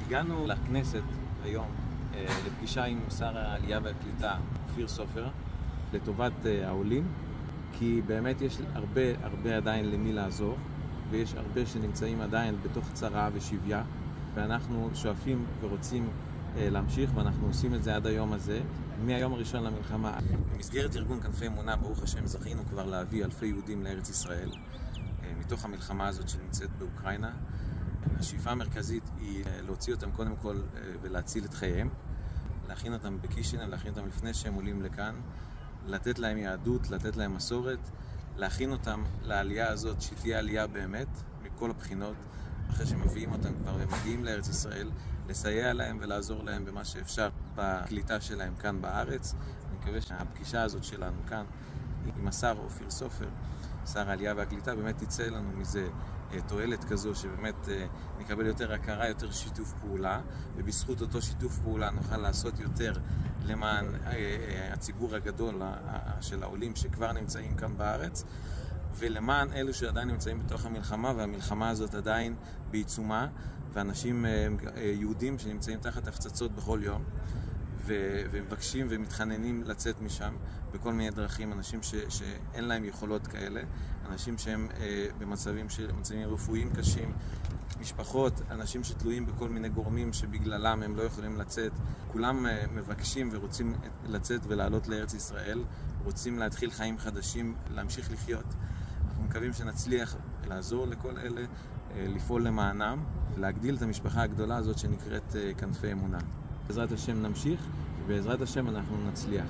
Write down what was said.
הגענו לכנסת היום לפגישה עם שר העלייה והקליטה אופיר סופר לטובת העולים, כי באמת יש הרבה עדיין למי לעזור, ויש הרבה שנמצאים עדיין בתוך צרה ושביה, ואנחנו שואפים ורוצים להמשיך, ואנחנו עושים את זה עד היום הזה, מהיום הראשון למלחמה. במסגרת ארגון כנפי אמונה, ברוך השם, זכינו כבר להביא אלפי יהודים לארץ ישראל מתוך המלחמה הזאת שנמצאת באוקראינה. השאיפה המרכזית היא להוציא אותם קודם כל ולהציל את חייהם, להכין אותם בקישינב, להכין אותם לפני שהם עולים לכאן, לתת להם יהדות, לתת להם מסורת, להכין אותם לעלייה הזאת שתהיה עלייה באמת מכל הבחינות. אחרי שמביאים אותם כבר ומגיעים לארץ ישראל, לסייע להם ולעזור להם במה שאפשר בקליטה שלהם כאן בארץ. אני מקווה שהפגישה הזאת שלנו כאן עם השר אופיר סופר, שר העלייה והקליטה, באמת תצא לנו מזה תועלת כזו, שבאמת נקבל יותר הכרה, יותר שיתוף פעולה, ובזכות אותו שיתוף פעולה נוכל לעשות יותר למען הציבור הגדול של העולים שכבר נמצאים כאן בארץ, ולמען אלו שעדיין נמצאים בתוך המלחמה, והמלחמה הזאת עדיין בעיצומה, ואנשים יהודים שנמצאים תחת הפצצות בכל יום, ומבקשים ומתחננים לצאת משם בכל מיני דרכים, אנשים שאין להם יכולות כאלה, אנשים שהם במצבים רפואיים קשים, משפחות, אנשים שתלויים בכל מיני גורמים שבגללם הם לא יכולים לצאת. כולם מבקשים ורוצים לצאת ולעלות לארץ ישראל, רוצים להתחיל חיים חדשים, להמשיך לחיות. אנחנו מקווים שנצליח לעזור לכל אלה, לפעול למענם, להגדיל את המשפחה הגדולה הזאת שנקראת כנפי אמונה. בעזרת השם נמשיך, ובעזרת השם אנחנו נצליח.